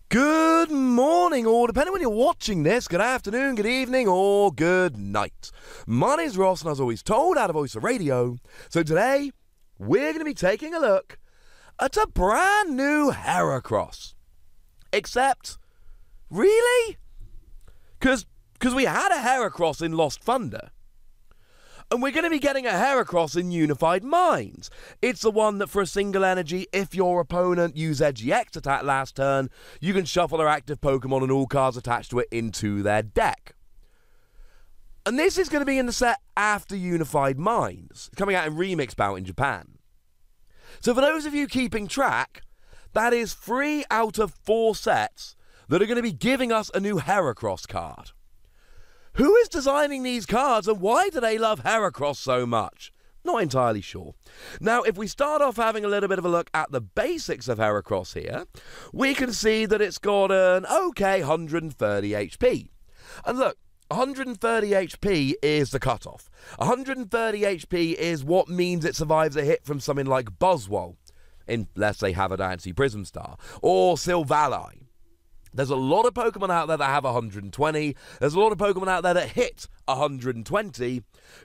Good morning, or depending when you're watching this, good afternoon, good evening, or good night. My name's Ross, and as always told, out of Voice of Radio. So today, we're going to be taking a look at a brand new Heracross. Except, really? Because we had a Heracross in Lost Thunder. And we're going to be getting a Heracross in Unified Minds. It's the one that for a single energy, if your opponent use EGX attack last turn, you can shuffle their active Pokemon and all cards attached to it into their deck. And this is going to be in the set after Unified Minds, coming out in Remix Bout in Japan. So for those of you keeping track, that is 3 out of 4 sets that are going to be giving us a new Heracross card. Who is designing these cards and why do they love Heracross so much? Not entirely sure. Now, if we start off having a little bit of a look at the basics of Heracross here, we can see that it's got an okay 130 HP. And look, 130 HP is the cutoff. 130 HP is what means it survives a hit from something like Buzzwole, in, let's say, Havadancy Prism Star, or Silvally. There's a lot of Pokemon out there that have 120. There's a lot of Pokemon out there that hit 120.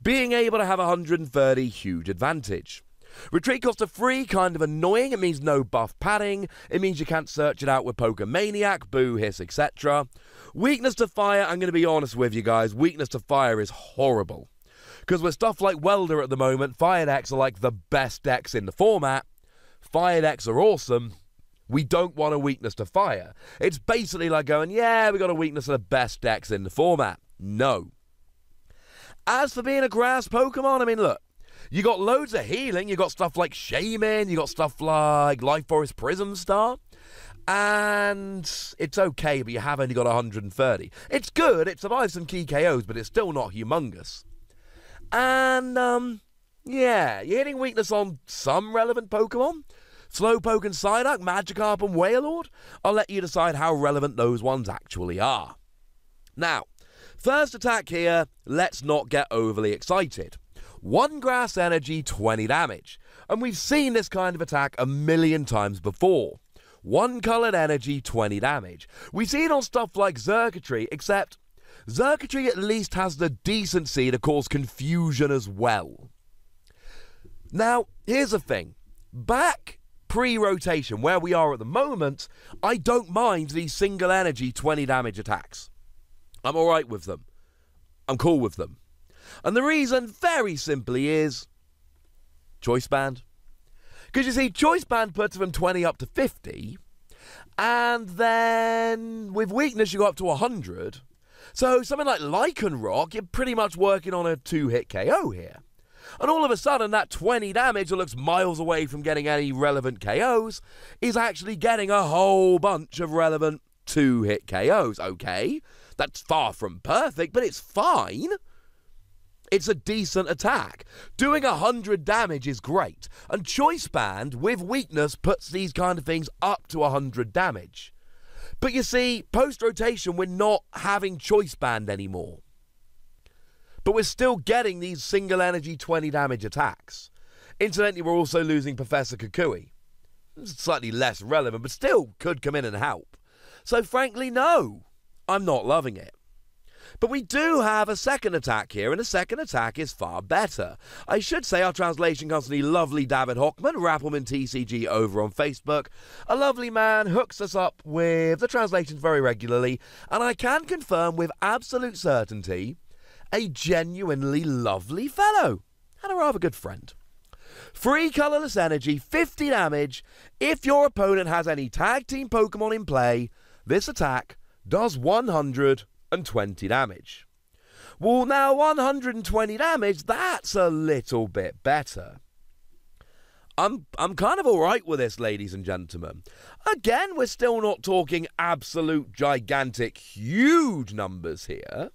Being able to have 130, huge advantage. Retreat cost of 3, kind of annoying. It means no buff padding. It means you can't search it out with Pokemaniac, Boo, Hiss, etc. Weakness to fire, I'm going to be honest with you guys, weakness to fire is horrible. Because with stuff like Welder at the moment, Fire decks are like the best decks in the format. Fire decks are awesome. We don't want a weakness to fire. It's basically like going, yeah, we got a weakness to the best decks in the format. No. As for being a grass Pokemon, I mean, look, you got loads of healing. You got stuff like Shaman. You got stuff like Life Force Prism Star. And it's okay, but you have only got 130. It's good. It survives some key KOs, but it's still not humongous. And, yeah, you're hitting weakness on some relevant Pokemon. Slowpoke and Psyduck, Magikarp and Wailord, I'll let you decide how relevant those ones actually are. Now, first attack here, let's not get overly excited. 1 grass energy, 20 damage. And we've seen this kind of attack a million times before. 1 coloured energy, 20 damage. We see it on stuff like Xurkitree, except Xurkitree at least has the decency to cause confusion as well. Now, here's the thing. Back pre-rotation, where we are at the moment, I don't mind these single energy 20 damage attacks. I'm alright with them. I'm cool with them. And the reason, very simply, is Choice Band. Because you see, Choice Band puts from 20 up to 50, and then with weakness you go up to 100. So something like Lycanroc, you're pretty much working on a 2-hit KO here. And all of a sudden, that 20 damage that looks miles away from getting any relevant KOs is actually getting a whole bunch of relevant 2-hit KOs. Okay, that's far from perfect, but it's fine. It's a decent attack. Doing 100 damage is great. And Choice Band, with weakness, puts these kind of things up to 100 damage. But you see, post-rotation, we're not having Choice Band anymore. But we're still getting these single energy 20 damage attacks. Incidentally, we're also losing Professor Kukui. It's slightly less relevant, but still could come in and help. So frankly, no, I'm not loving it. But we do have a second attack here, and the second attack is far better. I should say our translation comes from the lovely David Hockman, Rappelman TCG over on Facebook. A lovely man hooks us up with the translations very regularly, and I can confirm with absolute certainty a genuinely lovely fellow, and a rather good friend. 3 colourless energy, 50 damage. If your opponent has any tag team Pokemon in play, this attack does 120 damage. Well, now 120 damage, that's a little bit better. I'm kind of alright with this, ladies and gentlemen. Again, we're still not talking absolute gigantic, huge numbers here.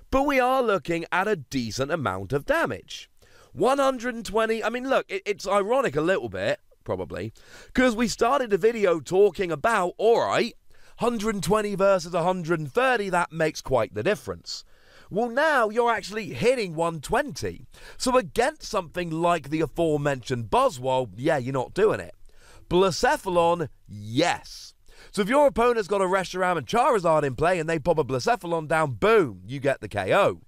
But we are looking at a decent amount of damage. 120, I mean, look, it's ironic a little bit, probably, because we started the video talking about, alright, 120 versus 130, that makes quite the difference. Well, now you're actually hitting 120. So against something like the aforementioned Buzzwole, yeah, you're not doing it. Blacephalon, yes. So if your opponent's got a Reshiram and Charizard in play and they pop a Blacephalon down, boom, you get the KO.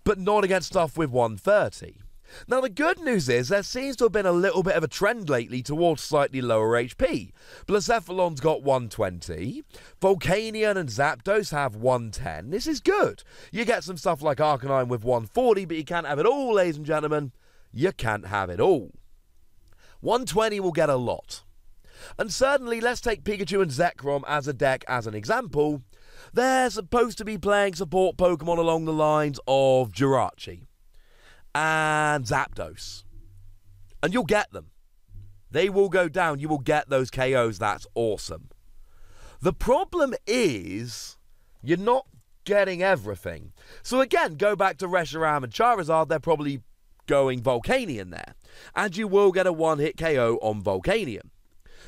But not against stuff with 130. Now, the good news is there seems to have been a little bit of a trend lately towards slightly lower HP. Blacephalon's got 120, Volcanion and Zapdos have 110. This is good. You get some stuff like Arcanine with 140, but you can't have it all, ladies and gentlemen. You can't have it all. 120 will get a lot. And certainly, let's take Pikachu and Zekrom as a deck as an example. They're supposed to be playing support Pokemon along the lines of Jirachi and Zapdos. And you'll get them. They will go down. You will get those KOs. That's awesome. The problem is you're not getting everything. So again, go back to Reshiram and Charizard. They're probably going Volcanion there. And you will get a one-hit KO on Volcanion.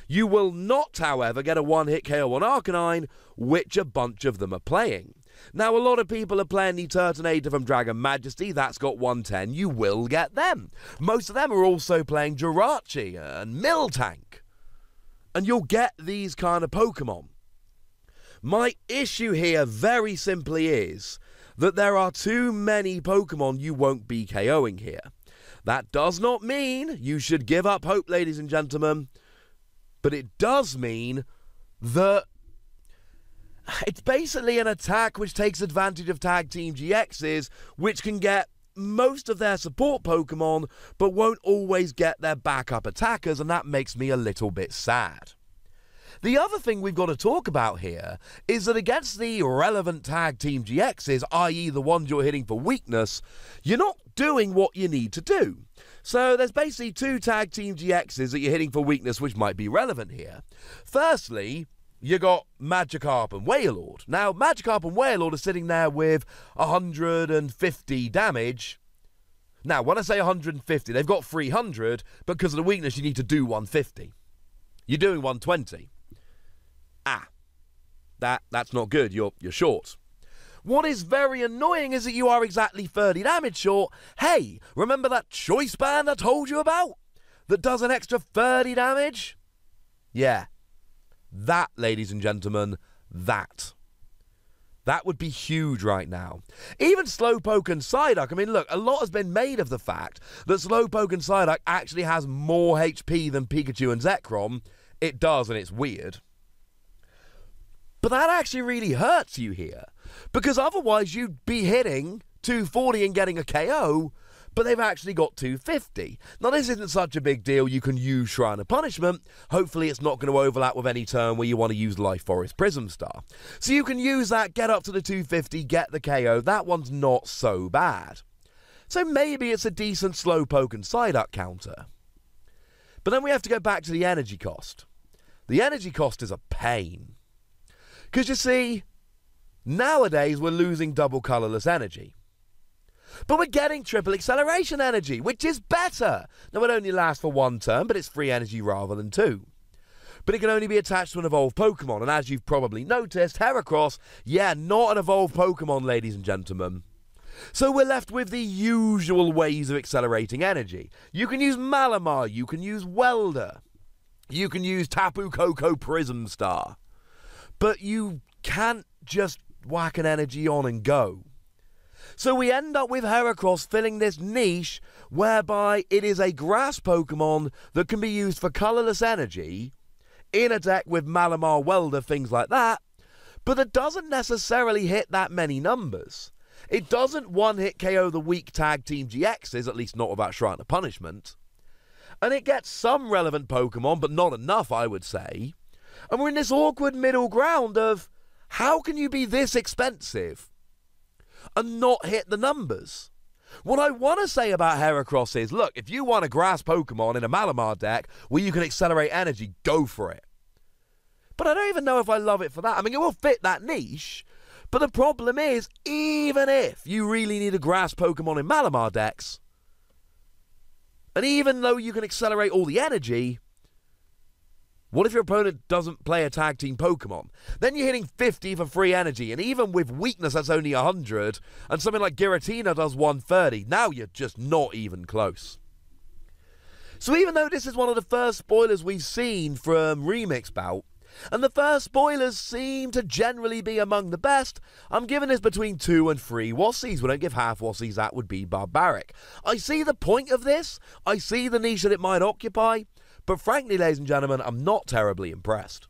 You will not, however, get a one-hit KO on Arcanine, which a bunch of them are playing. Now, a lot of people are playing the Turtonator from Dragon Majesty. That's got 110. You will get them. Most of them are also playing Jirachi and Miltank. And you'll get these kind of Pokemon. My issue here very simply is that there are too many Pokemon you won't be KOing here. That does not mean you should give up hope, ladies and gentlemen. But it does mean that it's basically an attack which takes advantage of Tag Team GXs, which can get most of their support Pokemon, but won't always get their backup attackers, and that makes me a little bit sad. The other thing we've got to talk about here is that against the relevant Tag Team GXs, i.e. the ones you're hitting for weakness, you're not doing what you need to do. So there's basically two Tag Team GXs that you're hitting for weakness which might be relevant here. Firstly, you got Magikarp and Wailord. Now, Magikarp and Wailord are sitting there with 150 damage. Now, when I say 150, they've got 300, but because of the weakness, you need to do 150. You're doing 120. That's not good. You're short. What is very annoying is that you are exactly 30 damage short. Hey, remember that Choice Band I told you about? That does an extra 30 damage? Yeah. That, ladies and gentlemen, that would be huge right now. Even Slowpoke and Psyduck, I mean, look, a lot has been made of the fact that Slowpoke and Psyduck actually has more HP than Pikachu and Zekrom. It does, and it's weird. But that actually really hurts you here, because otherwise you'd be hitting 240 and getting a KO, but they've actually got 250. Now, this isn't such a big deal. You can use Shrine of Punishment. Hopefully, it's not going to overlap with any turn where you want to use Life Forest Prism Star. So you can use that, get up to the 250, get the KO. That one's not so bad. So maybe it's a decent Slowpoke and Psyduck counter. But then we have to go back to the energy cost. The energy cost is a pain. Because you see, nowadays we're losing double colourless energy. But we're getting triple acceleration energy, which is better. Now, it only lasts for one turn, but it's free energy rather than two. But it can only be attached to an evolved Pokemon, and as you've probably noticed, Heracross, yeah, not an evolved Pokemon, ladies and gentlemen. So we're left with the usual ways of accelerating energy. You can use Malamar, you can use Welder, you can use Tapu Koko Prism Star. But you can't just whack an energy on and go. So we end up with Heracross filling this niche whereby it is a grass Pokemon that can be used for colourless energy in a deck with Malamar, Welder, things like that, but it doesn't necessarily hit that many numbers. It doesn't one-hit KO the weak Tag Team GXs, at least not without Shrine of Punishment. And it gets some relevant Pokemon, but not enough, I would say. And we're in this awkward middle ground of how can you be this expensive and not hit the numbers? What I want to say about Heracross is, look, if you want a grass Pokemon in a Malamar deck where you can accelerate energy, go for it. But I don't even know if I love it for that. I mean, it will fit that niche, but the problem is, even if you really need a grass Pokemon in Malamar decks, and even though you can accelerate all the energy, what if your opponent doesn't play a Tag Team Pokemon? Then you're hitting 50 for free energy, and even with weakness that's only 100, and something like Giratina does 130, now you're just not even close. So even though this is one of the first spoilers we've seen from Remix Bout, and the first spoilers seem to generally be among the best, I'm giving this between 2 and 3 Wassies. We don't give half Wassies, that would be barbaric. I see the point of this, I see the niche that it might occupy, but frankly, ladies and gentlemen, I'm not terribly impressed.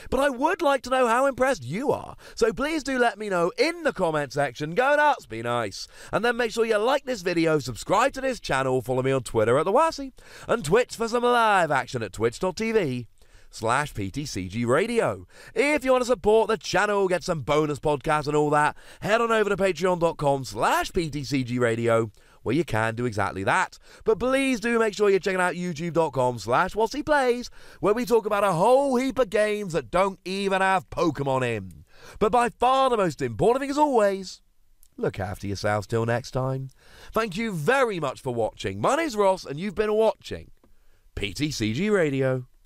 But I would like to know how impressed you are, so please do let me know in the comment section. Go nuts, be nice. And then make sure you like this video, subscribe to this channel, follow me on Twitter at The Wassie, and Twitch for some live action at twitch.tv/PTCG Radio. If you want to support the channel, get some bonus podcasts and all that, head on over to patreon.com/PTCG Radio, where you can do exactly that. But please do make sure you're checking out youtube.com/WassiePlays, where we talk about a whole heap of games that don't even have Pokemon in. But by far the most important thing, as always, look after yourselves till next time. Thank you very much for watching. My name's Ross, and you've been watching PTCG Radio.